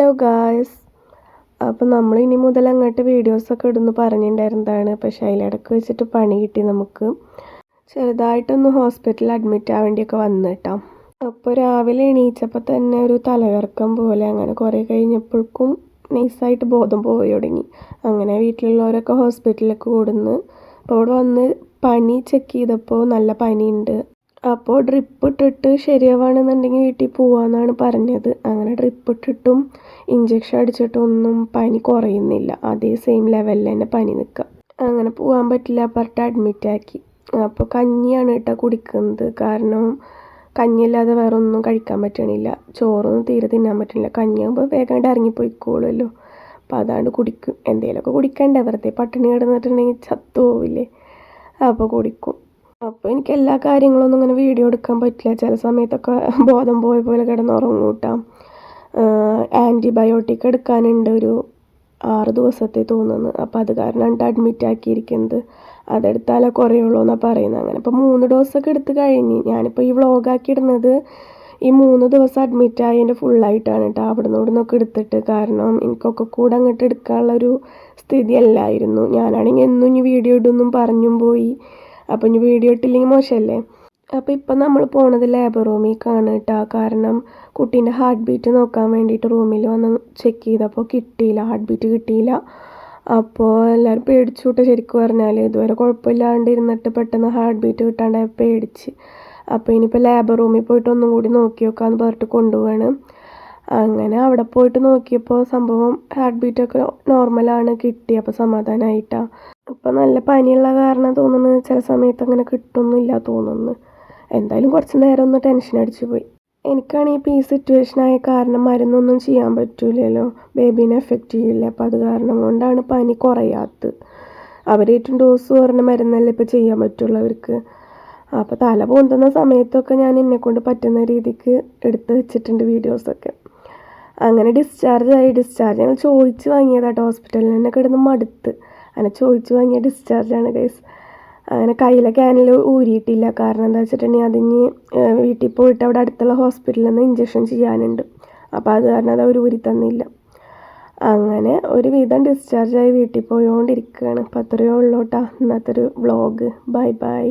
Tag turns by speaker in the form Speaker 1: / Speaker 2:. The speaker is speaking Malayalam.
Speaker 1: ഹലോ ഗായ്സ്, അപ്പോൾ നമ്മൾ ഇനി മുതൽ അങ്ങോട്ട് വീഡിയോസൊക്കെ ഇടുന്നു പറഞ്ഞിട്ടുണ്ടായിരുന്നതാണ്. പക്ഷേ അതിലിടക്ക് വെച്ചിട്ട് പണി കിട്ടി. നമുക്ക് ചെറുതായിട്ടൊന്ന് ഹോസ്പിറ്റലിൽ അഡ്മിറ്റ് ആവേണ്ടിയൊക്കെ വന്നു കേട്ടോ. അപ്പോൾ രാവിലെ എണീച്ചപ്പോൾ തന്നെ ഒരു തലകറക്കം പോലെ, അങ്ങനെ കുറേ കഴിഞ്ഞപ്പോഴേക്കും നൈസായിട്ട് ബോധം പോയി തുടങ്ങി. അങ്ങനെ വീട്ടിലുള്ളവരൊക്കെ ഹോസ്പിറ്റലിലേക്ക് കൂടുന്നു. അപ്പോൾ അവിടെ വന്ന് പനി ചെക്ക് ചെയ്തപ്പോൾ നല്ല പനിയുണ്ട്. അപ്പോൾ ഡ്രിപ്പ് ഇട്ടിട്ട് ശരിയാവുകയാണെന്നുണ്ടെങ്കിൽ വീട്ടിൽ പോകാമെന്നാണ് പറഞ്ഞത്. അങ്ങനെ ഡ്രിപ്പ് ഇട്ടിട്ടും ഇഞ്ചക്ഷൻ അടിച്ചിട്ടും ഒന്നും പനി കുറയുന്നില്ല. അതേ സെയിം ലെവലിൽ തന്നെ പനി നിൽക്കുക. അങ്ങനെ പോകാൻ പറ്റില്ല പറഞ്ഞിട്ട് അഡ്മിറ്റാക്കി. അപ്പോൾ കഞ്ഞിയാണ് കേട്ടോ കുടിക്കുന്നത്. കാരണം കഞ്ഞില്ലാതെ വേറെ ഒന്നും കഴിക്കാൻ പറ്റണില്ല. ചോറൊന്നും തീരെ തിന്നാൻ പറ്റണില്ല. കഞ്ഞിയാകുമ്പോൾ വേഗം ഇറങ്ങിപ്പോയിക്കോളുമല്ലോ. അപ്പോൾ അതാണ്ട് കുടിക്കും. എന്തെങ്കിലുമൊക്കെ കുടിക്കണ്ടേ, വെറുതെ പട്ടിണി കിടന്നിട്ടുണ്ടെങ്കിൽ ചത്തു പോവില്ലേ. അപ്പോൾ കുടിക്കും. അപ്പോൾ എനിക്ക് എല്ലാ കാര്യങ്ങളൊന്നും ഇങ്ങനെ വീഡിയോ എടുക്കാൻ പറ്റില്ല. ചില സമയത്തൊക്കെ ബോധം പോയ പോലെ കിടന്നുറങ്ങും കേട്ടോ. ആൻറ്റിബയോട്ടിക് എടുക്കാനുണ്ട്, ഒരു 6 ദിവസത്തെ തോന്നുന്നു. അപ്പോൾ അത് കാരണമാണ് അഡ്മിറ്റ് ആക്കിയിരിക്കുന്നത്. അതെടുത്താലേ കുറയുള്ളൂ എന്നാണ് പറയുന്നത്. അങ്ങനെ ഇപ്പോൾ 3 ഡോസൊക്കെ എടുത്ത് കഴിഞ്ഞ്. ഞാനിപ്പോൾ ഈ വ്ളോഗാക്കി ഇടുന്നത് ഈ 3 ദിവസം അഡ്മിറ്റ് ആയതിൻ്റെ ഫുള്ളായിട്ടാണ് കേട്ടോ. അവിടെ നിന്നൊക്കെ എടുത്തിട്ട്. കാരണം എനിക്കൊക്കെ കൂടെ അങ്ങോട്ട് എടുക്കാനുള്ളൊരു സ്ഥിതി അല്ലായിരുന്നു. ഞാനാണെങ്കിൽ എന്നും ഇനി വീഡിയോ ഇടുമെന്നും പറഞ്ഞും പോയി. അപ്പോൾ ഇനി വീഡിയോ ഇട്ടില്ലെങ്കിൽ മോശമല്ലേ. അപ്പോൾ ഇപ്പം നമ്മൾ പോണത് ലേബർ റൂമിലേക്കാണ് കേട്ടോ. കാരണം കുട്ടീൻ്റെ ഹാർട്ട് ബീറ്റ് നോക്കാൻ വേണ്ടിയിട്ട് റൂമിൽ വന്ന് ചെക്ക് ചെയ്തപ്പോൾ കിട്ടിയില്ല, ഹാർട്ട് ബീറ്റ് കിട്ടിയില്ല. അപ്പോൾ എല്ലാവരും പേടിച്ചു കേട്ടോ. ശരിക്കും പറഞ്ഞാൽ ഇതുവരെ കുഴപ്പമില്ലാണ്ട് ഇരുന്നിട്ട് പെട്ടെന്ന് ഹാർട്ട് ബീറ്റ് കിട്ടാണ്ടായി പേടിച്ച്. അപ്പോൾ ഇനിയിപ്പോൾ ലേബർ റൂമിൽ പോയിട്ട് ഒന്നും കൂടി നോക്കി നോക്കാമെന്ന് പറഞ്ഞിട്ട് കൊണ്ടുപോവാണ്. അങ്ങനെ അവിടെ പോയിട്ട് നോക്കിയപ്പോൾ സംഭവം ഹാർട്ട് ബീറ്റൊക്കെ നോർമലാണ്, കിട്ടി. അപ്പോൾ സമാധാനമായിട്ടാണ്. ഇപ്പം നല്ല പനിയുള്ള കാരണം തോന്നുന്നു ചില സമയത്ത് അങ്ങനെ കിട്ടുന്നില്ല തോന്നുന്നു. എന്തായാലും കുറച്ച് നേരം ഒന്ന് ടെൻഷൻ അടിച്ചു പോയി. എനിക്കാണെങ്കിൽ ഇപ്പോൾ ഈ സിറ്റുവേഷനായ കാരണം മരുന്നൊന്നും ചെയ്യാൻ പറ്റില്ലല്ലോ, ബേബീനെ എഫക്റ്റ് ചെയ്യില്ല. അപ്പോൾ അത് കാരണം കൊണ്ടാണ് പനി കുറയാത്തത്. അവരേറ്റവും ഡോസ് കുറഞ്ഞ മരുന്നല്ലേ ഇപ്പോൾ ചെയ്യാൻ പറ്റുള്ളൂ അവർക്ക്. അപ്പോൾ തല പൊന്തുന്ന സമയത്തൊക്കെ ഞാൻ എന്നെക്കൊണ്ട് പറ്റുന്ന രീതിക്ക് എടുത്ത് വെച്ചിട്ടുണ്ട് വീഡിയോസൊക്കെ. അങ്ങനെ ഡിസ്ചാർജ് ഞങ്ങൾ ചോദിച്ച് വാങ്ങിയതാട്ടോ. ഹോസ്പിറ്റലിൽ തന്നെ കിടന്ന് മടുത്ത്. അങ്ങനെ ചോദിച്ച് വാങ്ങിയ ഡിസ്ചാർജാണ് ഗൈസ്. അങ്ങനെ കയ്യിലെ ക്യാനിൽ ഊരിയിട്ടില്ല. കാരണം എന്താ വെച്ചിട്ടുണ്ടെങ്കിൽ അതിന് വീട്ടിൽ പോയിട്ട് അവിടെ അടുത്തുള്ള ഹോസ്പിറ്റലിൽ നിന്ന് ഇഞ്ചക്ഷൻ ചെയ്യാനുണ്ട്. അപ്പോൾ അത് കാരണം അത് അവർ ഊരി തന്നില്ല. അങ്ങനെ ഒരുവിധം ഡിസ്ചാർജായി വീട്ടിൽ പോയോണ്ടിരിക്കുകയാണ്. അപ്പോൾ അത്രയേ ഉള്ളൂ കേട്ടോ ഇന്നത്തെ ഒരു വ്ളോഗ്. Bye bye.